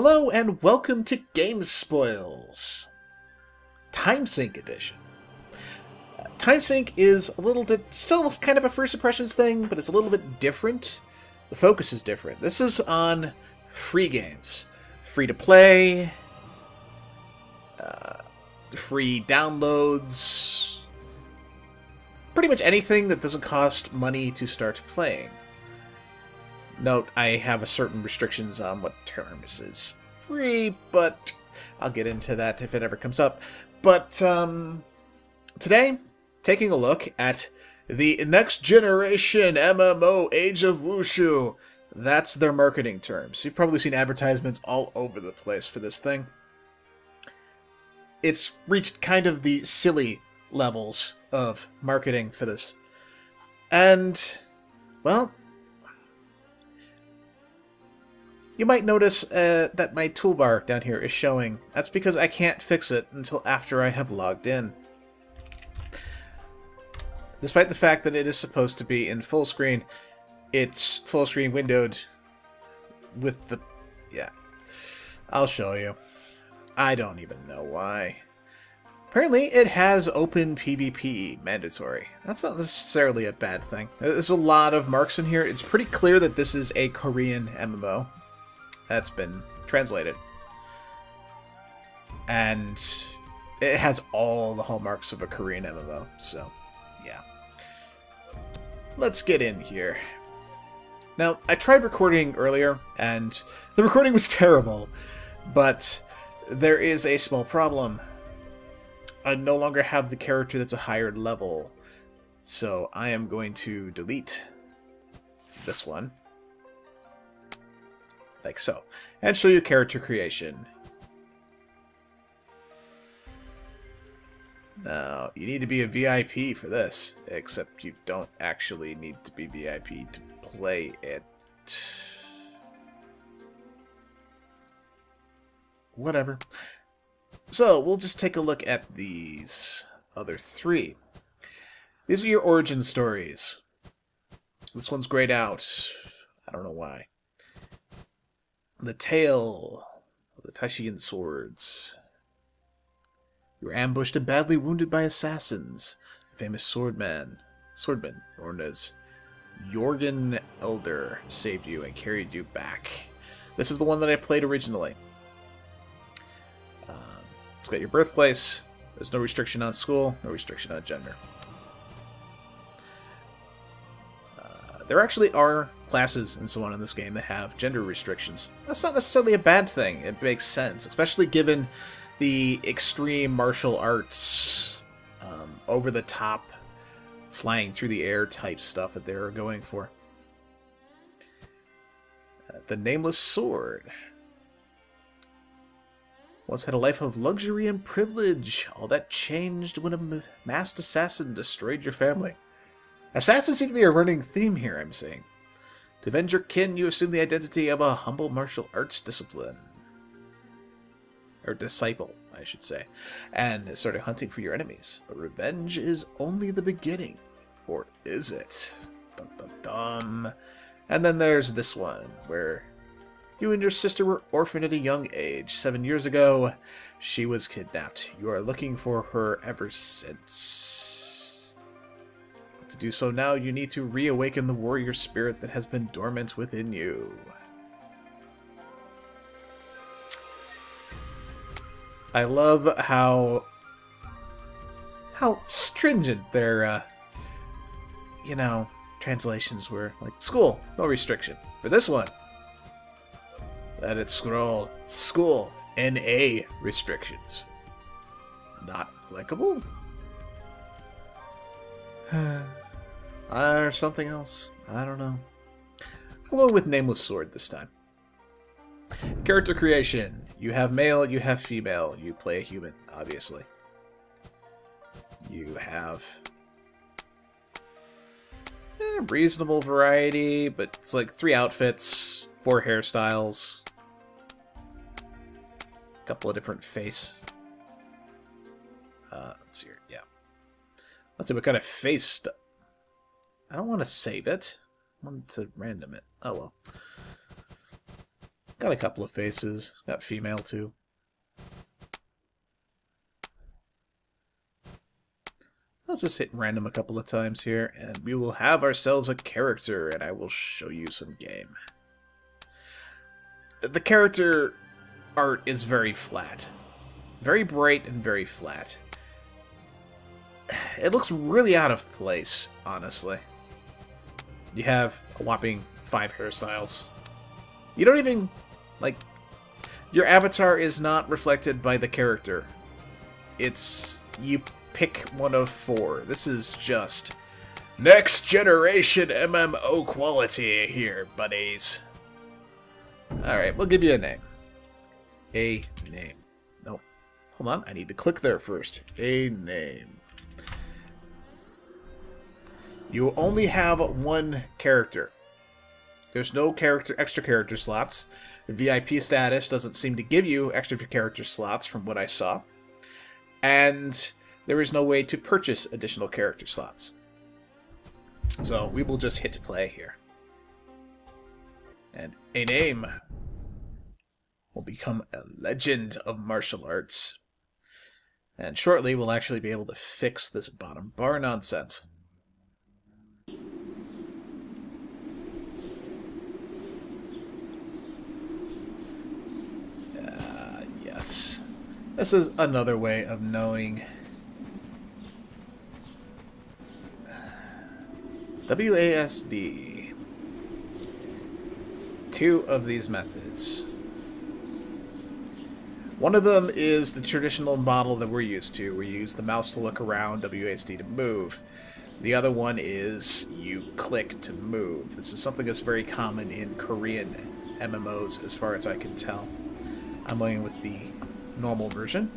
Hello and welcome to Game Spoils, Timesync edition. Timesync is a little bit, still kind of a first impressions thing, but it's a little bit different. The focus is different. This is on free games. Free to play, free downloads, pretty much anything that doesn't cost money to start playing. Note, I have a certain restrictions on what terms is free, but I'll get into that if it ever comes up. But today, taking a look at the next generation MMO Age of Wushu. That's their marketing terms. You've probably seen advertisements all over the place for this thing. It's reached kind of the silly levels of marketing for this. And, well, you might notice that my toolbar down here is showing. That's because I can't fix it until after I have logged in. Despite the fact that it is supposed to be in full screen, it's full screen windowed with the... yeah. I'll show you. I don't even know why. Apparently, it has open PvP mandatory. That's not necessarily a bad thing. There's a lot of marks in here. It's pretty clear that this is a Korean MMO. That's been translated. And it has all the hallmarks of a Korean MMO, so yeah. Let's get in here. Now, I tried recording earlier, and the recording was terrible, but there is a small problem. I no longer have the character that's a higher level, so I am going to delete this one. Like so. And show you character creation. Now, you need to be a VIP for this, except you don't actually need to be VIP to play it. Whatever. So, we'll just take a look at these other three. These are your origin stories. This one's grayed out. I don't know why. The tale of the Taishian swords. You were ambushed and badly wounded by assassins. A famous swordman known as Jorgen Elder, saved you and carried you back. This is the one that I played originally. It's got your birthplace. There's no restriction on school, no restriction on gender. There actually are classes and so on in this game that have gender restrictions. That's not necessarily a bad thing. It makes sense, especially given the extreme martial arts, over-the-top, flying through the air type stuff that they're going for. The Nameless Sword. Once had a life of luxury and privilege. All that changed when a masked assassin destroyed your family. Assassins seem to be a running theme here, I'm saying. To avenge your kin, you assume the identity of a humble martial arts discipline. Or disciple, I should say. And started hunting for your enemies. But revenge is only the beginning. Or is it? Dum dum dum. And then there's this one, where you and your sister were orphaned at a young age. 7 years ago, she was kidnapped. You are looking for her ever since. To do so now, you need to reawaken the warrior spirit that has been dormant within you. I love how stringent their, translations were. Like, school, no restriction. For this one, let it scroll. School, NA restrictions. Not applicable? Or something else. I don't know. I'm going with Nameless Sword this time. Character creation. You have male, you have female. You play a human, obviously. You have reasonable variety, but it's like 3 outfits, 4 hairstyles, a couple of different face. Let's see here. Yeah. Let's see what kind of face. I don't want to save it. I want to random it. Oh well. Got a couple of faces. Got female too. I'll just hit random a couple of times here, and we will have ourselves a character, and I will show you some game. The character art is very flat. Very bright and very flat. It looks really out of place, honestly. You have a whopping 5 hairstyles. You don't even, like, your avatar is not reflected by the character. It's, you pick one of 4. This is just next generation MMO quality here, buddies. Alright, we'll give you a name. A name. No, hold on, I need to click there first. A name. You only have 1 character. There's no extra character slots. VIP status doesn't seem to give you extra character slots from what I saw. And there is no way to purchase additional character slots. So we will just hit play here. And a name will become a legend of martial arts. And shortly we'll actually be able to fix this bottom bar nonsense. Yes. This is another way of knowing. WASD. 2 of these methods. One of them is the traditional model that we're used to, where you use the mouse to look around, WASD to move. The other one is you click to move. This is something that's very common in Korean MMOs, as far as I can tell. I'm going with the normal version.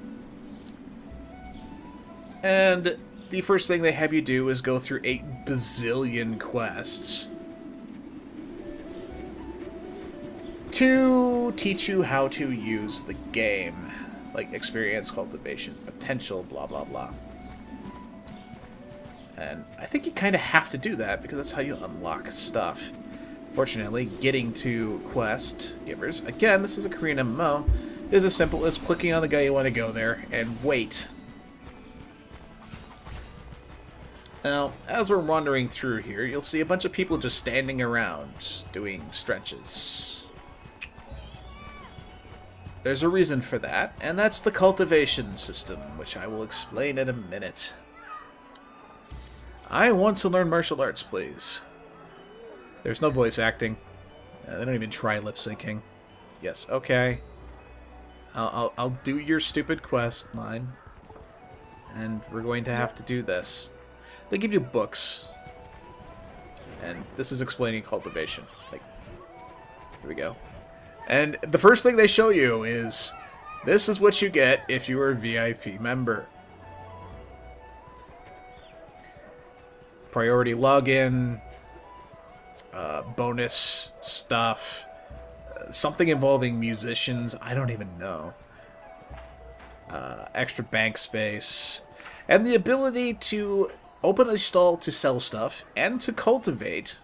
And the first thing they have you do is go through 8 bazillion quests to teach you how to use the game. Like experience, cultivation, potential, blah blah blah. And I think you kind of have to do that because that's how you unlock stuff. Fortunately, getting to quest givers, again, this is a Korean MMO, is as simple as clicking on the guy you want to go there and wait. Now, as we're wandering through here, you'll see a bunch of people just standing around doing stretches. There's a reason for that, and that's the cultivation system, which I will explain in a minute. I want to learn martial arts, please. There's no voice acting. They don't even try lip syncing. Yes, okay. I'll do your stupid quest line, and we're going to have to do this. They give you books, and this is explaining cultivation. Like, here we go. And the first thing they show you is, this is what you get if you are a VIP member. Priority login, bonus stuff, something involving musicians, I don't even know. Extra bank space, and the ability to open a stall to sell stuff and to cultivate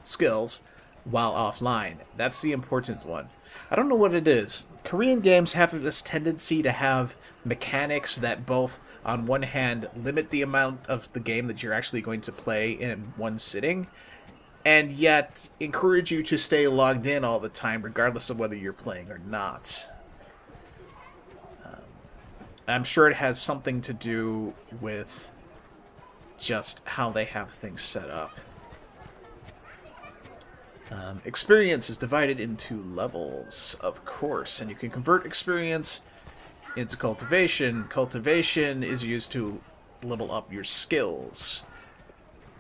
skills while offline. That's the important one. I don't know what it is. Korean games have this tendency to have mechanics that both, on one hand, limit the amount of the game that you're actually going to play in one sitting, and yet encourage you to stay logged in all the time, regardless of whether you're playing or not. I'm sure it has something to do with just how they have things set up. Experience is divided into levels, of course, and you can convert experience into cultivation. Cultivation is used to level up your skills.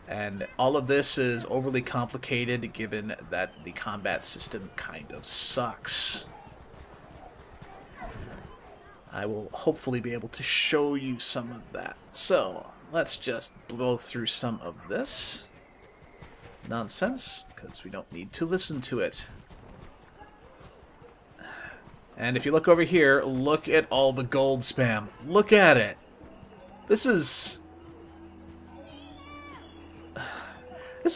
And all of this is overly complicated given that the combat system kind of sucks. I will hopefully be able to show you some of that. So, let's just blow through some of this nonsense, because we don't need to listen to it. And if you look over here, look at all the gold spam. Look at it. This is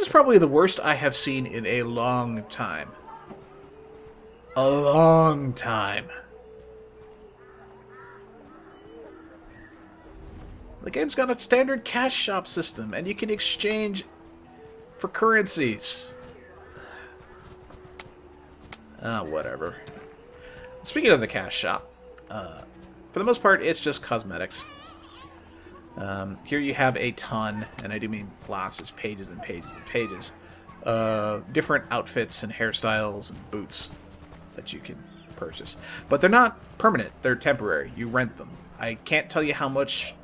probably the worst I have seen in a long time. a long time. The game's got a standard cash shop system, and you can exchange for currencies. Whatever. Speaking of the cash shop, for the most part, it's just cosmetics. Here you have a ton, and I do mean lots, there's pages and pages and pages, different outfits and hairstyles and boots that you can purchase. But they're not permanent, they're temporary. You rent them. I can't tell you how much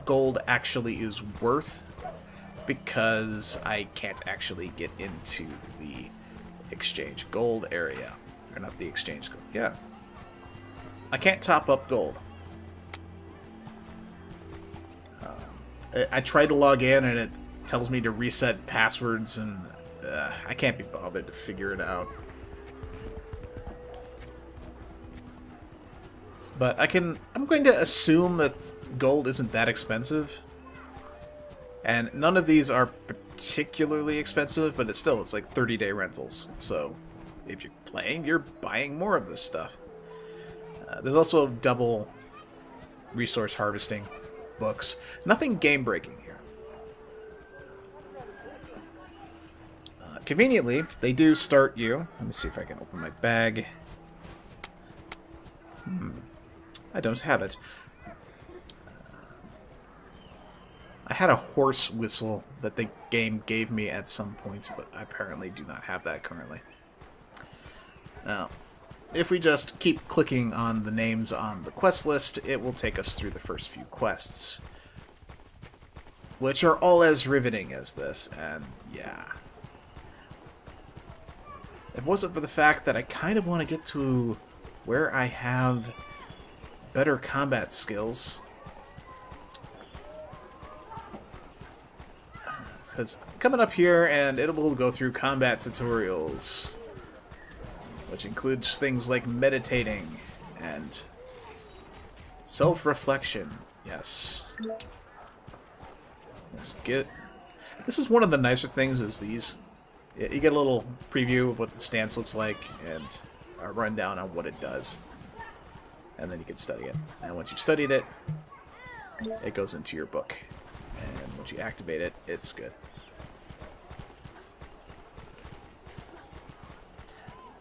gold actually is worth, because I can't actually get into the exchange gold area. Or not the exchange gold, yeah. I can't top up gold. I tried to log in and it tells me to reset passwords, and I can't be bothered to figure it out. But I'm going to assume that gold isn't that expensive. And none of these are particularly expensive, but it's like 30-day rentals. So if you're playing, you're buying more of this stuff. There's also double resource harvesting books. Nothing game-breaking here. Conveniently, they do start you. Let me see if I can open my bag. I don't have it. I had a horse whistle that the game gave me at some points, but I apparently do not have that currently. Now, if we just keep clicking on the names on the quest list, it will take us through the first few quests, which are all as riveting as this, and yeah. If it wasn't for the fact that I kind of want to get to where I have better combat skills, because coming up here and it will go through combat tutorials, which includes things like meditating and self-reflection. Yes. Let's get... This is one of the nicer things is these. You get a little preview of what the stance looks like and a rundown on what it does. And then you can study it. And once you've studied it, it goes into your book. And once you activate it, it's good.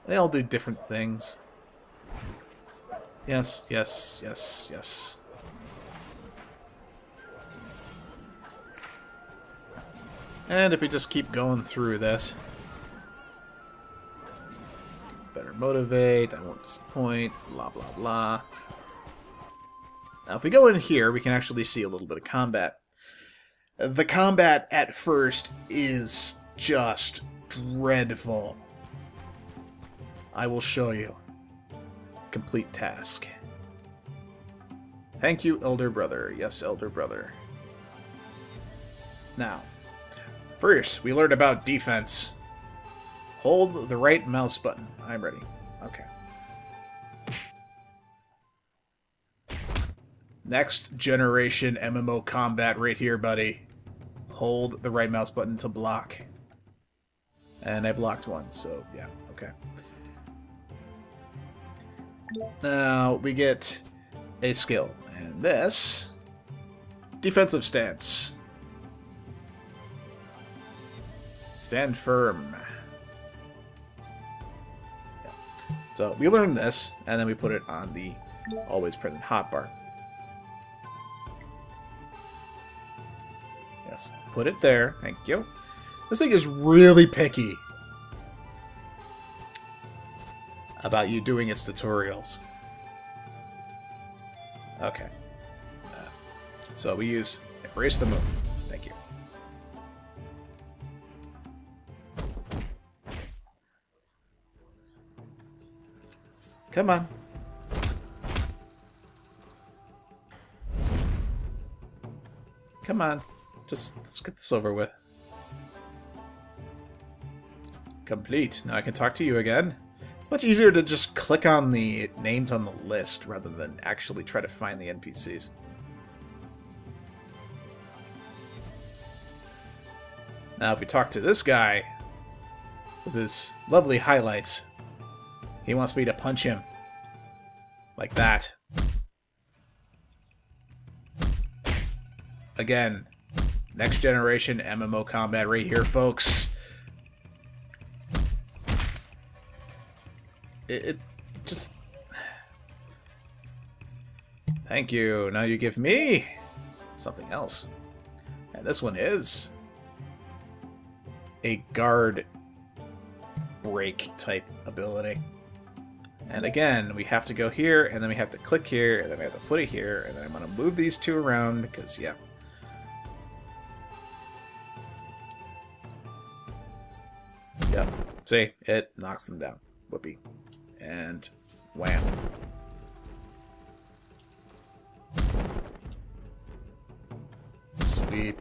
They all do different things. Yes, yes, yes, yes. And if we just keep going through this, better motivate, I won't disappoint, blah, blah, blah. Now, if we go in here, we can actually see a little bit of combat. The combat at first is just dreadful. I will show you. Complete task. Thank you, Elder Brother. Yes, Elder Brother. Now, first, we learned about defense. Hold the right mouse button. I'm ready. Okay. Next generation MMO combat right here, buddy. Hold the right mouse button to block. And I blocked one, so yeah, okay. Now we get a skill, and this defensive stance. Stand firm. Yeah. So we learn this, and then we put it on the always present hotbar. Yes, put it there. Thank you. This thing is really picky about you doing its tutorials. Okay. So we use Embrace the Moon. Thank you. Come on. Come on. Let's get this over with. Complete. Now I can talk to you again. It's much easier to just click on the names on the list rather than actually try to find the NPCs. Now if we talk to this guy with his lovely highlights, He wants me to punch him. Like that. Again, next generation MMO combat right here, folks. It just... Thank you. Now you give me something else. And this one is a guard break type ability. And again, we have to go here, and then we have to click here, and then we have to put it here, and then I'm going to move these two around, because, yeah. Yep. See? It knocks them down. Whoopee. And wham. Sweet.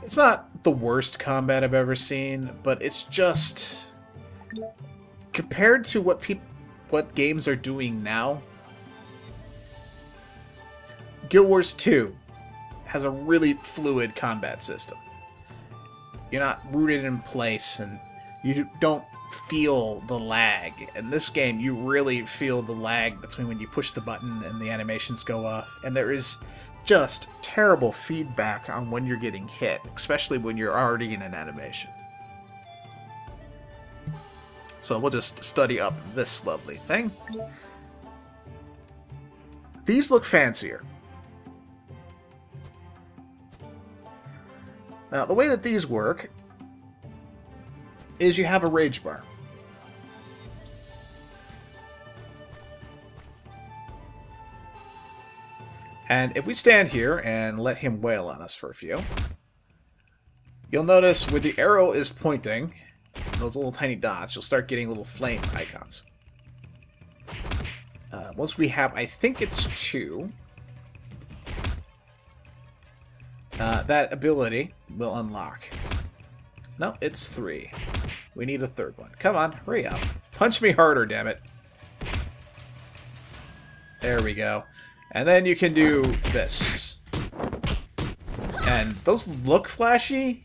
It's not the worst combat I've ever seen, but it's just... compared to what games are doing now, Guild Wars 2 has a really fluid combat system. You're not rooted in place, and you don't feel the lag. In this game, you really feel the lag between when you push the button and the animations go off, and there is just terrible feedback on when you're getting hit, especially when you're already in an animation. So we'll just study up this lovely thing. These look fancier. Now, the way that these work is you have a rage bar. And if we stand here and let him wail on us for a few, you'll notice where the arrow is pointing, those little tiny dots, you'll start getting little flame icons. Once we have, I think it's 2, that ability will unlock. No, it's 3. We need a 3rd one. Come on, hurry up. Punch me harder, damn it. There we go. And then you can do this. And those look flashy,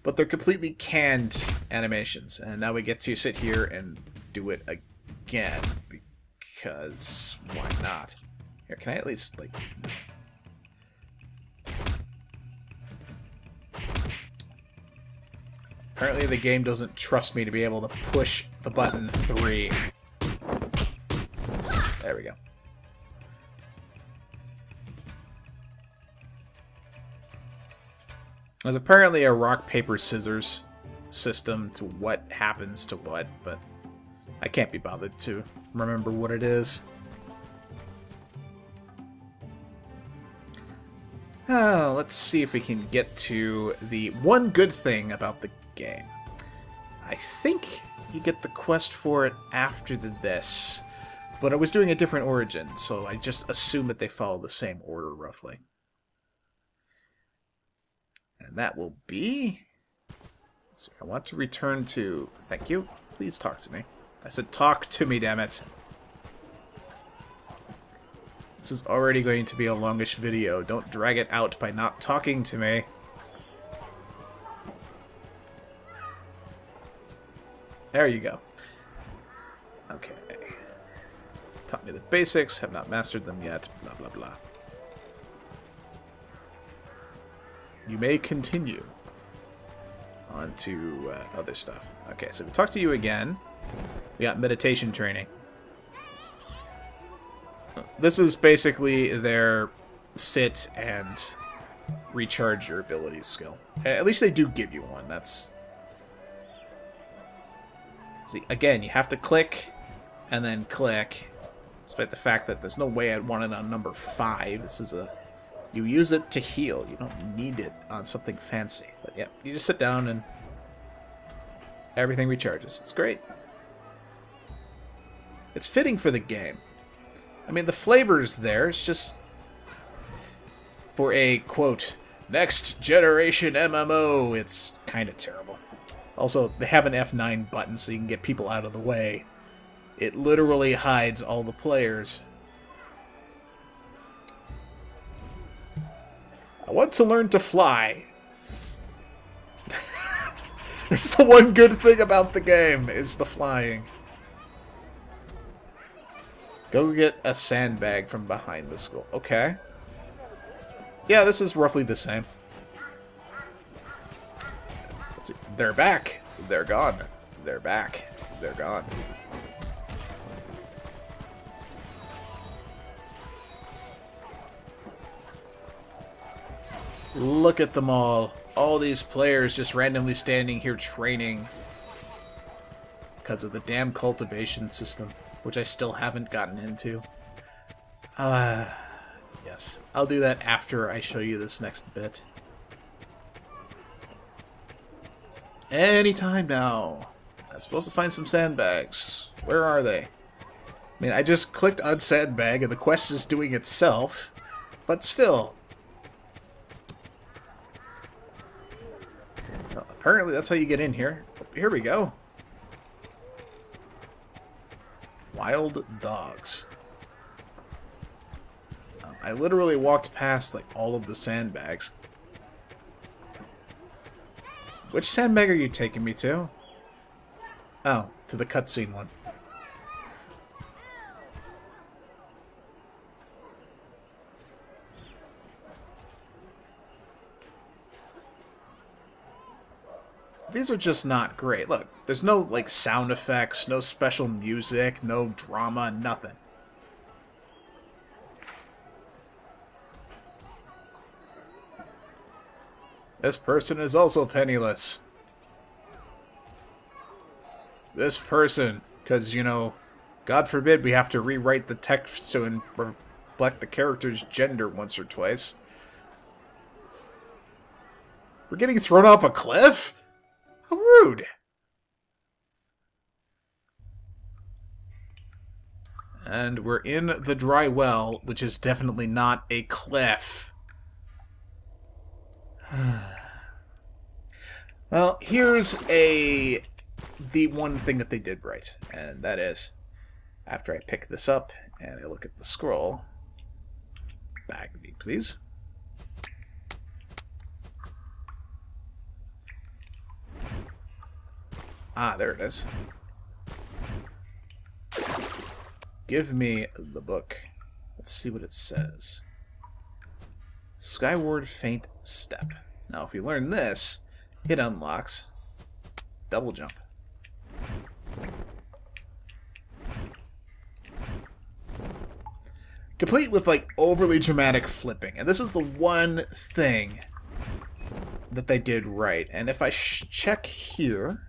but they're completely canned animations. And now we get to sit here and do it again. Because why not? Here, can I at least, like... Apparently the game doesn't trust me to be able to push the button 3. There we go. There's apparently a rock, paper, scissors system to what happens to what, but I can't be bothered to remember what it is. Oh, let's see if we can get to the one good thing about the game. I think you get the quest for it after this, but I was doing a different origin, so I just assume that they follow the same order, roughly. And that will be... So I want to return to... Thank you. Please talk to me. I said talk to me, damn it. This is already going to be a longish video. Don't drag it out by not talking to me. There you go. Okay. Taught me the basics. Have not mastered them yet. Blah, blah, blah. You may continue on to other stuff. Okay, so we talked to you again. We got meditation training. This is basically their sit and recharge your abilities skill. At least they do give you one. That's... See, again, you have to click and then click. Despite the fact that there's no way I'd want it on number 5. This is a... You use it to heal. You don't need it on something fancy. But yeah, you just sit down and everything recharges. It's great. It's fitting for the game. I mean, the flavor's there. It's just for a, quote, next generation MMO, it's kind of terrible. Also, they have an F9 button so you can get people out of the way. It literally hides all the players. I want to learn to fly. It's the one good thing about the game, is the flying. Go get a sandbag from behind the school. Okay. Yeah, this is roughly the same. Let's see. They're back. They're gone. They're back. They're gone. Look at them all. All these players just randomly standing here training. Because of the damn cultivation system, which I still haven't gotten into. Yes. I'll do that after I show you this next bit. Anytime now. I'm supposed to find some sandbags. Where are they? I mean, I just clicked on sandbag and the quest is doing itself. But still. Well, apparently that's how you get in here. Here we go. Wild dogs. I literally walked past like all of the sandbags. Which sandbag are you taking me to? Oh, to the cutscene one. These are just not great. Look, there's no like sound effects, no special music, no drama, nothing. This person is also penniless. This person, because, you know, God forbid we have to rewrite the text to reflect the character's gender once or twice. We're getting thrown off a cliff? How rude. And we're in the dry well, which is definitely not a cliff. Well, here's the one thing that they did right, and that is, after I pick this up and I look at the scroll, back me, please. Ah, there it is. Give me the book. Let's see what it says. Skyward Faint Step. Now, if you learn this, it unlocks double jump. Complete with, like, overly dramatic flipping. And this is the one thing that they did right. And if I check here...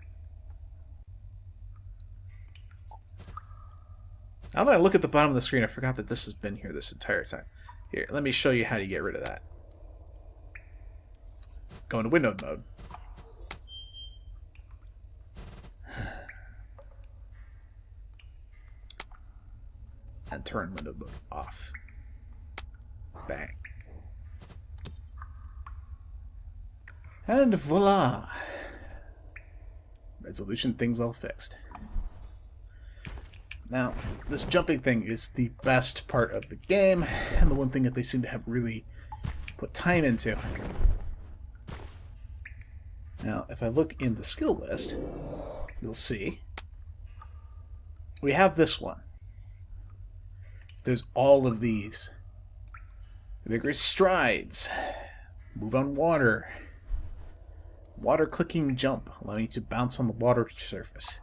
Now that I look at the bottom of the screen, I forgot that this has been here this entire time. Here, let me show you how to get rid of that. Go into windowed mode. And turn windowed mode off. Bang. And voila! Resolution thing's all fixed. Now, this jumping thing is the best part of the game, and the one thing that they seem to have really put time into. Now, if I look in the skill list, you'll see we have this one. There's all of these. Vigorous strides, move on water, water clicking jump, allowing you to bounce on the water surface.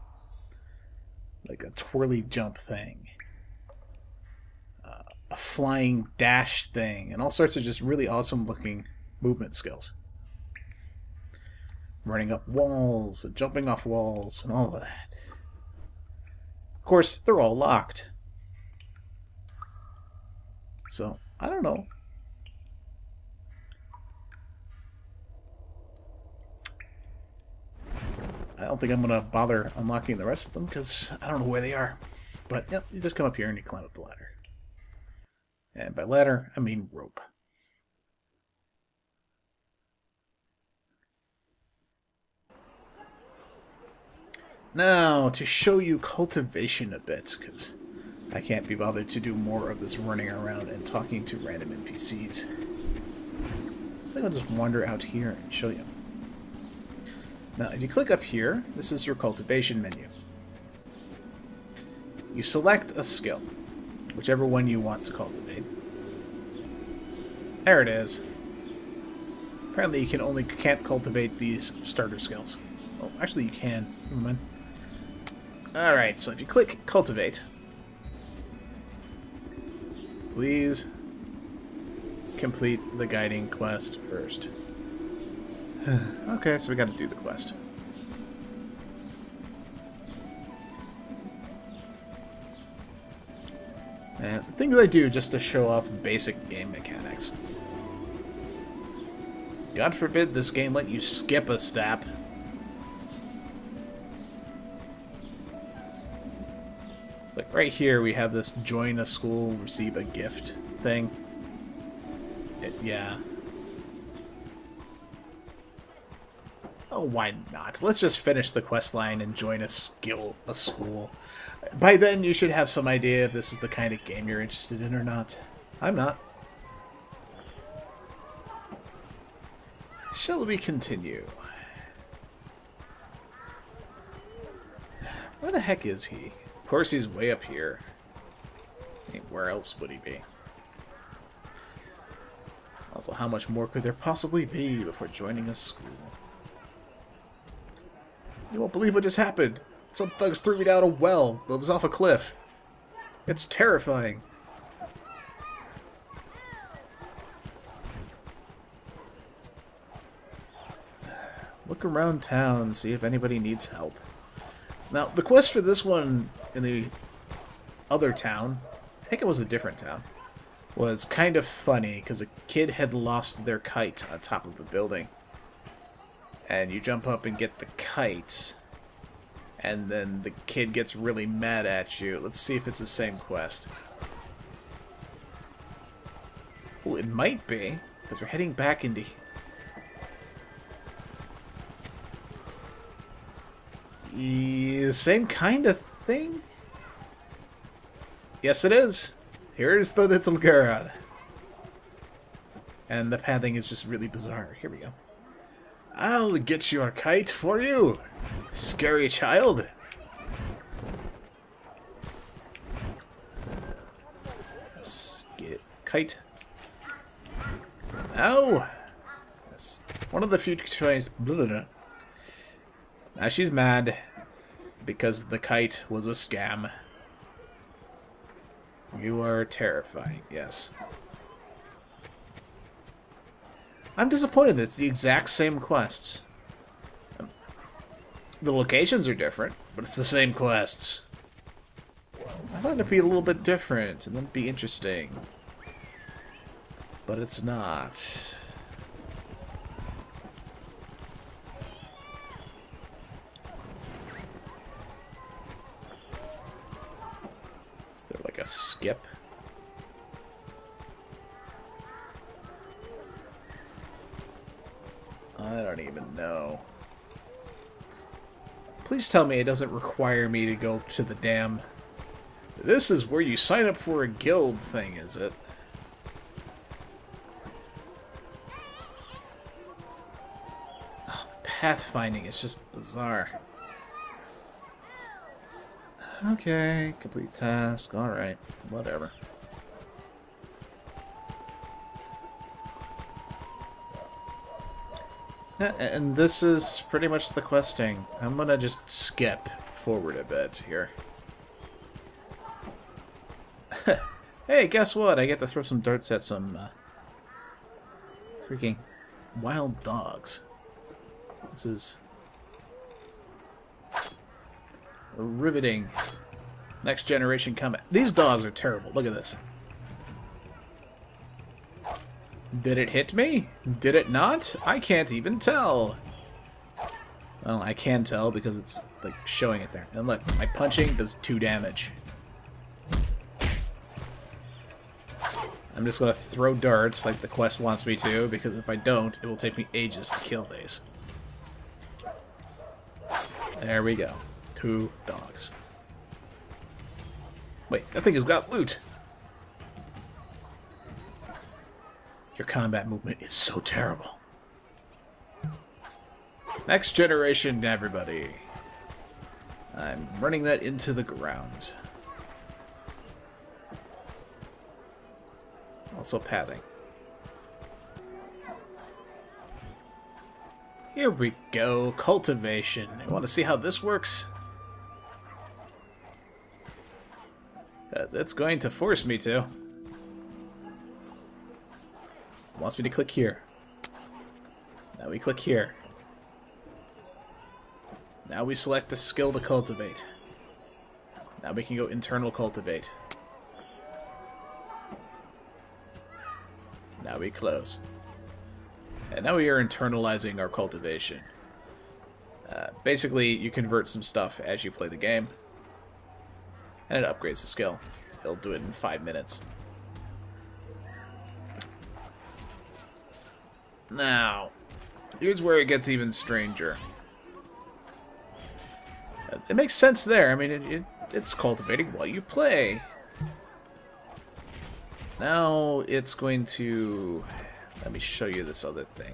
Like a twirly jump thing. A flying dash thing. And all sorts of just really awesome looking movement skills. Running up walls and jumping off walls and all of that. Of course, they're all locked. So, I don't know. I don't think I'm going to bother unlocking the rest of them because I don't know where they are. But, yep, you just come up here and you climb up the ladder. And by ladder, I mean rope. Now, to show you cultivation a bit, because I can't be bothered to do more of this running around and talking to random NPCs. I think I'll just wander out here and show you. Now, if you click up here, this is your cultivation menu. You select a skill, whichever one you want to cultivate. There it is. Apparently you can't cultivate these starter skills. Oh, actually you can. Never mind. Alright, so if you click cultivate, please complete the guiding quest first. Okay, so we gotta do the quest. And things I do just to show off basic game mechanics. God forbid this game let you skip a step. It's like right here we have this join a school, receive a gift thing. Yeah. Oh, why not? Let's just finish the quest line and join a school. By then you should have some idea if this is the kind of game you're interested in or not. I'm not. Shall we continue? Where the heck is he? Of course he's way up here. I mean, where else would he be? Also, how much more could there possibly be before joining a school? You won't believe what just happened. Some thugs threw me down a well that was off a cliff. It's terrifying. Look around town, see if anybody needs help. Now, the quest for this one in the other town, I think it was a different town, was kind of funny because a kid had lost their kite on top of a building. And you jump up and get the kite, and then the kid gets really mad at you. Let's see if it's the same quest. Oh, it might be, because we're heading back into... same kind of thing? Yes, it is. Here's the little girl. And the pathing is just really bizarre. Here we go. I'll get your kite for you, scary child. Let's get kite. Now, yes. One of the few tries. Now she's mad because the kite was a scam. You are terrifying, yes. I'm disappointed that it's the exact same quests. The locations are different, but it's the same quests. I thought it'd be a little bit different, and that'd be interesting. But it's not. Is there like a skip? I don't even know. Please tell me it doesn't require me to go to the damn... This is where you sign up for a guild thing, is it? Oh, the pathfinding is just bizarre. Okay, complete task. Alright, whatever. And this is pretty much the questing. I'm gonna just skip forward a bit here. Hey, guess what? I get to throw some darts at some freaking wild dogs. This is riveting. Next generation combat. These dogs are terrible. Look at this. Did it hit me? Did it not? I can't even tell. Well, I can tell because it's like showing it there. And look, my punching does 2 damage. I'm just going to throw darts like the quest wants me to, because if I don't, it will take me ages to kill these. There we go. 2 dogs. Wait, that thing has got loot. Your combat movement is so terrible. Next generation, everybody. I'm running that into the ground. Also padding. Here we go. Cultivation. You want to see how this works? It's going to force me to. It wants me to click here. Now we click here. Now we select the skill to cultivate. Now we can go internal cultivate. Now we close. And now we are internalizing our cultivation. Basically, you convert some stuff as you play the game. And it upgrades the skill. It'll do it in 5 minutes. Now, here's where it gets even stranger. It makes sense there. I mean, it's cultivating while you play. Now it's going to... Let me show you this other thing.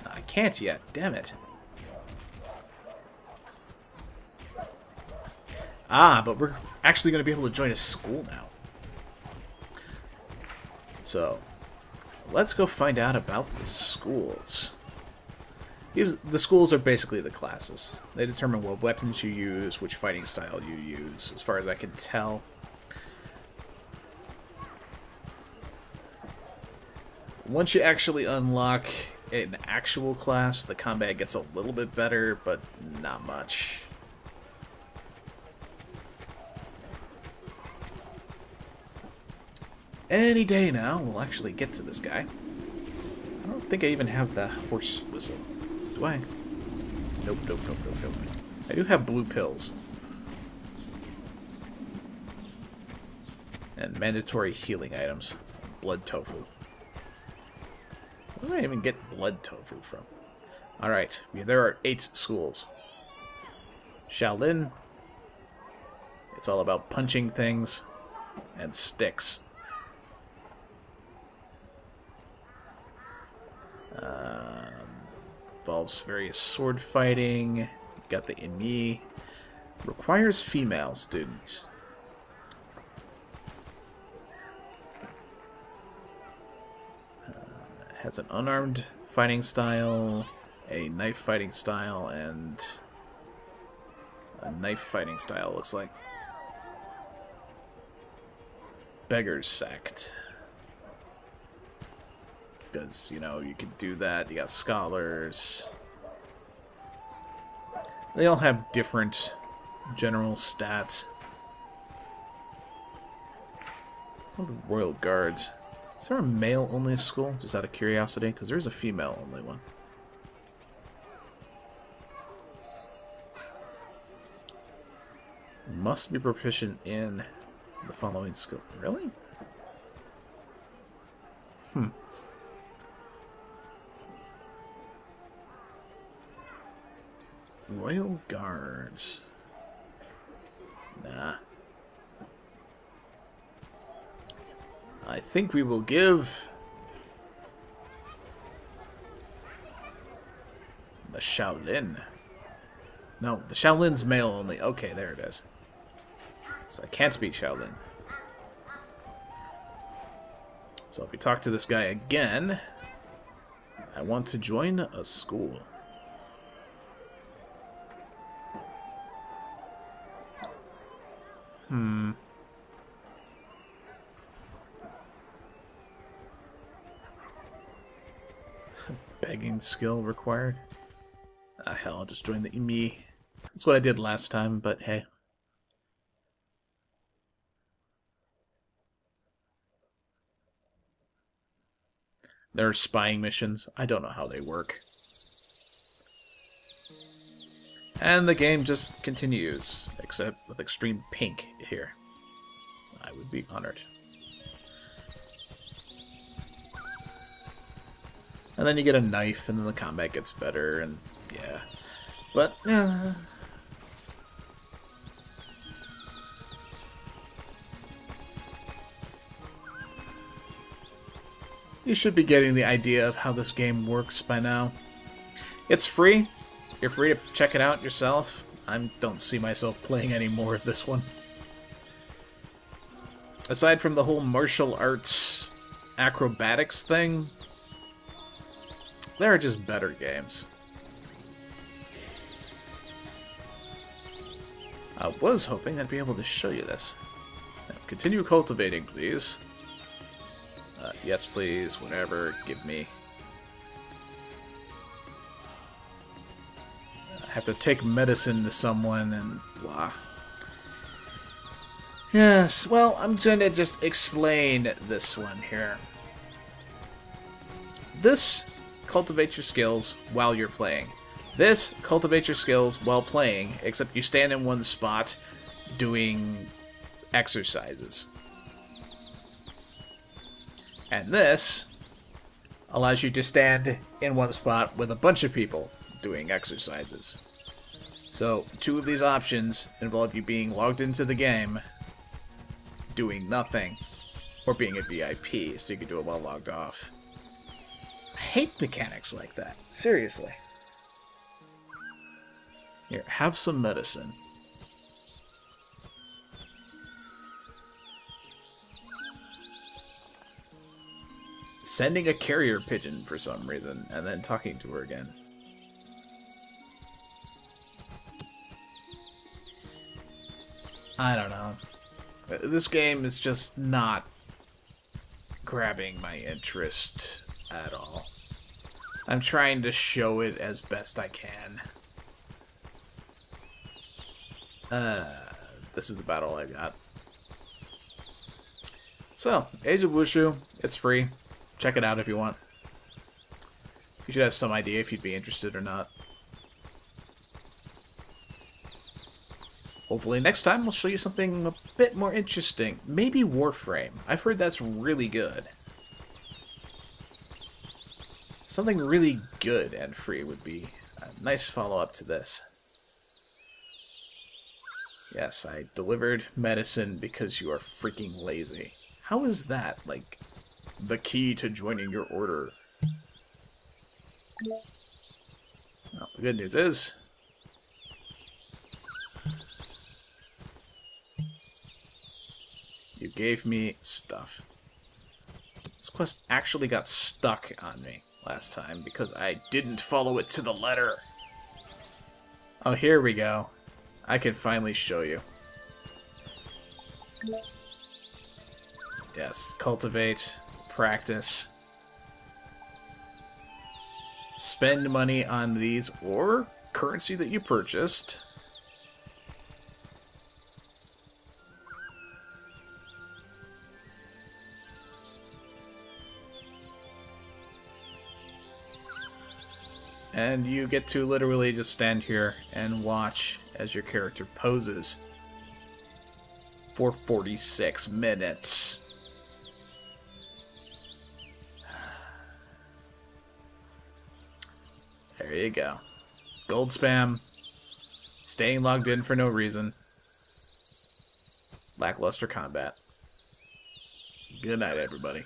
No, I can't yet. Damn it. Ah, but we're actually going to be able to join a school now. So, let's go find out about the schools. The schools are basically the classes. They determine what weapons you use, which fighting style you use, as far as I can tell. Once you actually unlock an actual class, the combat gets a little bit better, but not much. Any day now, we'll actually get to this guy. I don't think I even have the horse whistle. Do I? Nope, nope, nope, nope, nope. I do have blue pills. And mandatory healing items. Blood tofu. Where do I even get blood tofu from? Alright, there are 8 schools. Shaolin. It's all about punching things. And sticks. Involves various sword fighting. Got the Imi. Requires female students. Has an unarmed fighting style, a knife fighting style, and a knife fighting style, looks like. Beggar's Sect. Because, you know, you can do that. You got scholars. They all have different general stats. What are the Royal Guards? Is there a male-only school? Just out of curiosity? Because there's a female-only one. Must be proficient in the following skill. Really? Royal Guards. Nah. I think we will give the Shaolin. No, the Shaolin's male only. Okay, there it is. So I can't be Shaolin. So if we talk to this guy again, I want to join a school. Begging skill required. Ah, hell, I'll just join the Imi. That's what I did last time, but hey. There are spying missions. I don't know how they work. And the game just continues, except with extreme pink here. I would be honored. And then you get a knife, and then the combat gets better, and yeah. But, you should be getting the idea of how this game works by now. It's free, You're free to check it out yourself. I don't see myself playing any more of this one. Aside from the whole martial arts acrobatics thing, there are just better games. I was hoping I'd be able to show you this. Now, continue cultivating, please. Yes, please. Whatever. Give me. I have to take medicine to someone and blah. Yes, well, I'm going to just explain this one here. This cultivates your skills while you're playing. This cultivates your skills while playing, except you stand in one spot doing exercises. And this allows you to stand in one spot with a bunch of people doing exercises. So, two of these options involve you being logged into the game, doing nothing, or being a VIP, so you can do it while logged off. I hate mechanics like that. Seriously. Here, have some medicine. Sending a carrier pigeon for some reason, and then talking to her again. I don't know. This game is just not grabbing my interest at all. I'm trying to show it as best I can. This is about all I got. So, Age of Wushu, it's free. Check it out if you want. You should have some idea if you'd be interested or not. Hopefully next time we'll show you something a bit more interesting. Maybe Warframe. I've heard that's really good. Something really good and free would be a nice follow-up to this. Yes, I delivered medicine because you are freaking lazy. How is that, like, the key to joining your order? Well, the good news is, you gave me stuff. This quest actually got stuck on me last time because I didn't follow it to the letter. Oh, here we go. I can finally show you. Yes, cultivate, practice. Spend money on these or currency that you purchased. And you get to literally just stand here and watch as your character poses for 46 minutes. There you go. Gold spam. Staying logged in for no reason. Lackluster combat. Good night, everybody.